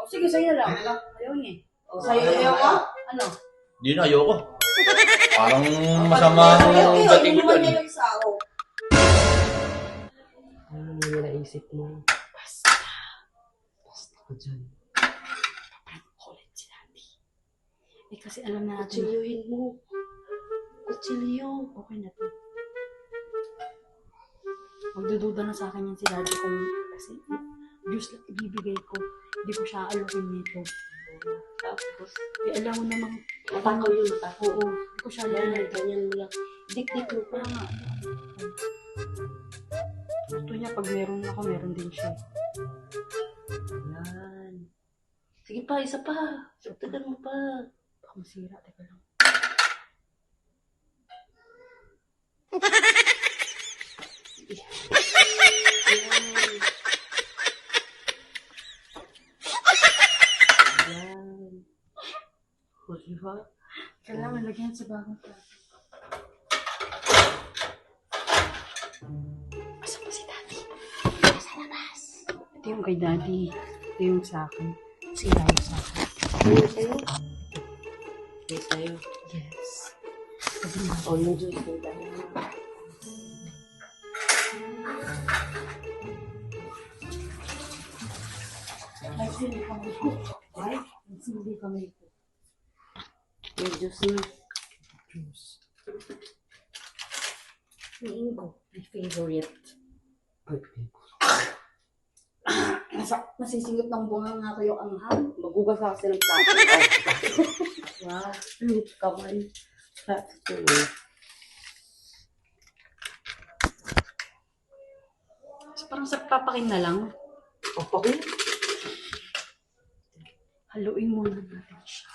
sige, sa'yo lang. Ayaw niya eh. O, sa'yo ayaw ka? Ano? Hindi na, ayoko. Parang masama ang dating ko naman dyan. niya yung isa, o. Ano yung naisip mo? Basta. Basta ka dyan. Kulit si Daddy. Eh kasi alam na natin. Kutsilyuhin mo. Kutsilyo. Okay na to. Magdududa na sa akin yan si Daddy kung kasi juice lang ibibigay ko. Hindi ko siya alukin nito. Tapos, Eh alam mo namang matakaw yun, matakaw. oo. Hindi ko siya alukin. Ganyan mo lang. Dik-dik mo pa. Gusto niya pag meron ako, meron din siya. Yan. Sige pa, isa pa. Sugtagan mo pa. Baka masira. Teka lang. Yan. O, diba? Kailangan lagyan sa bagong plato. Asa pa si Daddy? Sa labas. Ito yung kay Daddy. Ito yung sa akin. Sira yung sa akin. Ano sa'yo? Yes, sa'yo. Yes. O, yung juice ko tayo. Ay, hindi kami ko. Ay, hindi kami ko. Yung juice na. Juice. Mango. My favorite. Nasisingit ng bunga nga kayo ang ham. Magugas ako ng plato. Wow. Kamay. That's cool. Parang sa papakin na lang. Okay. Haluin muna natin siya.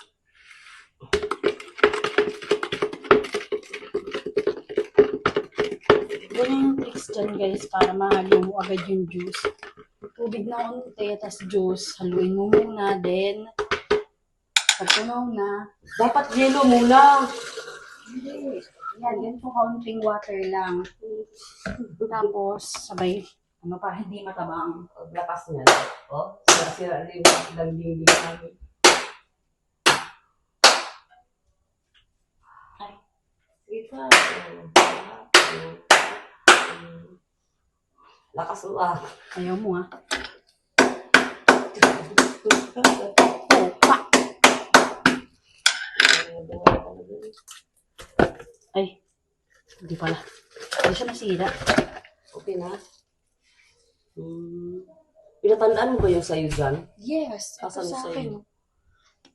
Ganyan yung tricks dyan guys para mahalo mo agad yung juice. Tubig na konti, tas juice. Haluin mo muna, then pag tunaw na, Dapat yellow muna. yan, ganito kaunting water lang. Tapos, sabay, ano pa, hindi matabang. Lakas niya. O, sira-sira din yung dagding namin. Ay, sige pa. Lakas mo ah. Ayaw mo ah. Ay, hindi pala. Hindi siya nasira. Okay na. Pinatandaan mo ba yung sa'yo dyan? Yes, ito Asan sa sa'yo? akin.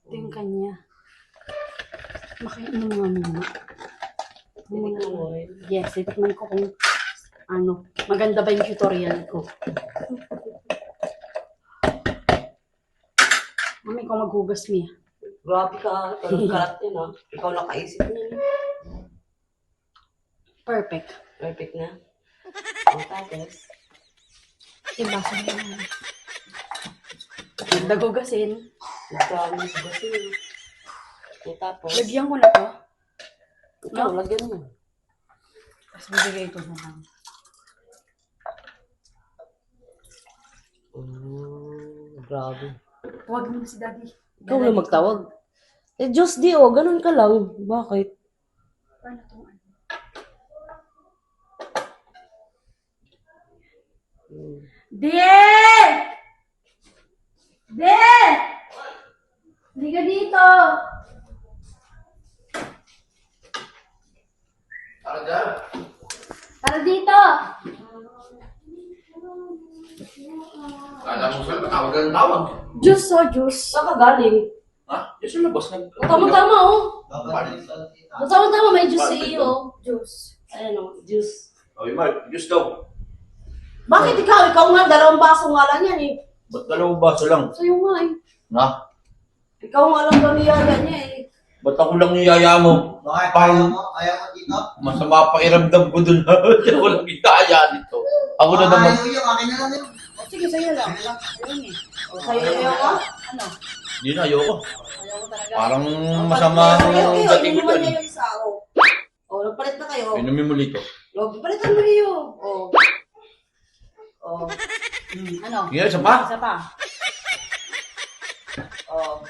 Ito yung kanya. Makainom nga muna. Tinikman mo rin. Yes, titikman ko kung ano, maganda ba yung tutorial ko. Mami, ikaw maghugas niya. Grabe ka. Kalat yan ah. Ikaw nakaisip niya. Perfect. Perfect na. O, tapos. Diba, sabi mo. Nagdagugasin. Nagdami ko kasi. O, tapos. Lagyan ko na to. Ikaw, lagyan mo. Tapos bibigay ko na lang. Grabe. Huwag mo si Daddy. Ikaw na magtawag. Eh, Diyos di oh. Ganun ka lang. Bakit? Paano itong ano? De! De! Hindi ka dito! Tara dito! Kala mo sa'yo, tawag ang tawag. Juice oh, juice. Saan ka galing? Ha? Yung sa labas nag... Tama-tama oh. Ano? Tama-tama may juice sa iyo. Juice. Ayan oh, juice. Oy, Mark, just daw. Bakit ikaw? Ikaw nga, 2 baso nga lang yan eh. Ba't 2 baso lang? Sa'yo nga eh. Na? Ikaw nga lang gamiyaya niya eh. Ba't ako lang niyaya mo? Bakit? Parang Ayaw mo dito? masama pa iramdam ko dun. Ako lang itaya dito. Ako na naman. Ayaw yun, akin na lang yun. O sige, sa'yo lang. Ayaw niya. O, sa'yo ayaw ka? Ano? Hindi na, ayoko. Ayaw ko talaga. Parang masama ang dating ko Inuman dyan. niya yung isa, o. O, nagpalit na kayo. Inumin mo lito. O, palitan mo niyo. O. O. Ano? Sige, isa pa. Isa pa. Oh.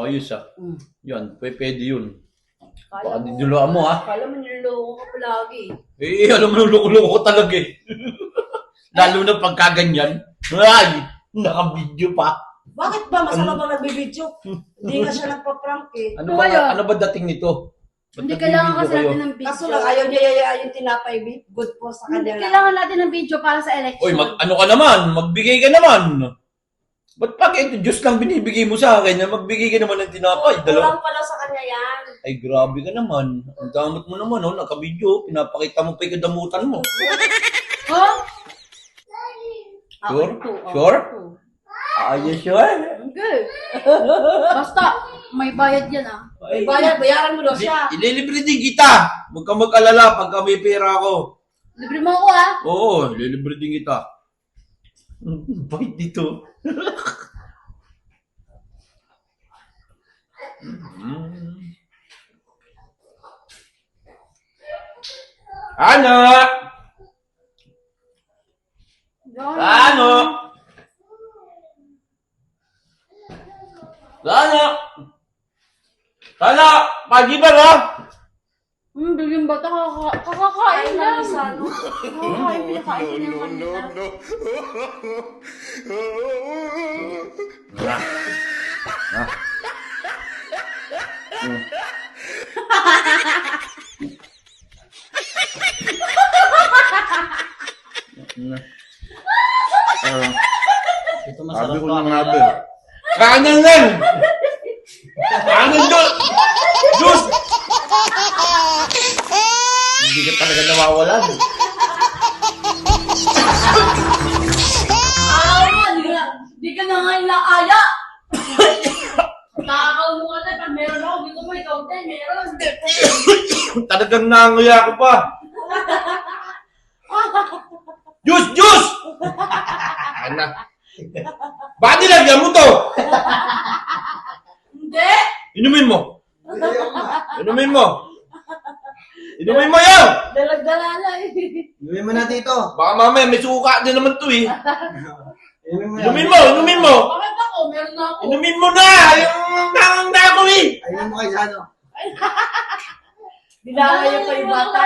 Ayos ah. Mm. Yan, pwede yun. Kala Baka mo, dinulaan mo ah. kala mo niloloko ka palagi. Alam mo, loko-loko ko talaga eh. Lalo na pagkaganyan. Ay, naka-video pa. Bakit ba? Masama ba nagbibidyo? Hindi nga siya nagpa-prank eh. Ano Kaya. ba, ano ba dating nito? Ba't Hindi kailangan kasi nagbibideo natin ng video. Kaso lang, ayaw niya yaya yung tinapay. Good po sa Hindi kanya lang. kailangan natin ng video para sa election. Oy, ano ka naman? Magbigay ka naman. Ba't pag ito, Diyos lang binibigay mo sa akin, magbigay ka naman ng tinapay. Kulang pala sa kanya yan. Ay, grabe ka naman. Ang damot mo naman, oh, naka-video. Pinapakita mo pa yung kadamutan mo. Huh? Sure? Ako ito, Sure? ako ito. Are you sure? Okay. Basta, may bayad yan ah. May bayaran mo daw siya. Ililibre din kita. Huwag kang mag-alala pagka may pera ako. Libre mo ako ah. Oo, ililibre din kita. Bakit dito? Ano? Ano? Ano? Sana, pagi ba ba? Bigyan bata kakakain lang. Isa, no? Kakakain, pinakain ko na yung kanina. Ito masarap ko ng nabe. Kanan lang! Kanan doon! Diyos! Hindi ka talaga nawawalan. Di ka na nga inakaya. Nakakaumo ka na. Pag meron ako, dito mo ikaw din. Meron. Talagang nanguya ko pa. Diyos! Diyos! Ana. Bakit nilagyan mo to? Hindi. Inumin mo. Inumin mo. Inumin mo yan! Dalag-dala na eh. Inumin mo na dito. Baka mamaya may suka din naman to eh. Inumin mo yan. Inumin mo! Inumin mo! Bakit ako? Meron na ako. Inumin mo na! Yung nangangda ko eh! Ayun mo kay Sano. Dinalayo pa yung bata.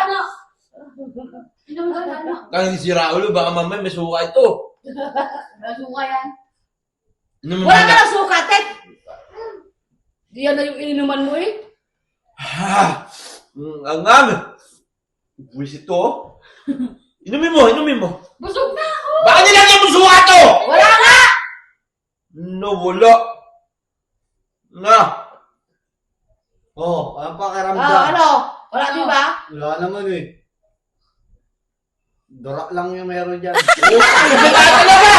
Inumin ka na. Kang si Raulo, baka mamaya may suka ito. Nasuka yan. Inumin mo Wala ka na. na suka, Tek! Di yan na yung ininuman mo eh. Ang ang. Buwis ito. Inumin mo, inumin mo. Busog na ako. Baka nilagyan mo suka to! Wala nga! No, wala. Na. Oh, ano pa karamdam? Ano? Wala di ba? Wala naman eh. Dorak lang yung meron dyan. Wala talaga!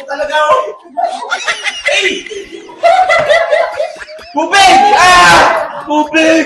Talaga ako. Hey! Tubig! Ah! Tubig!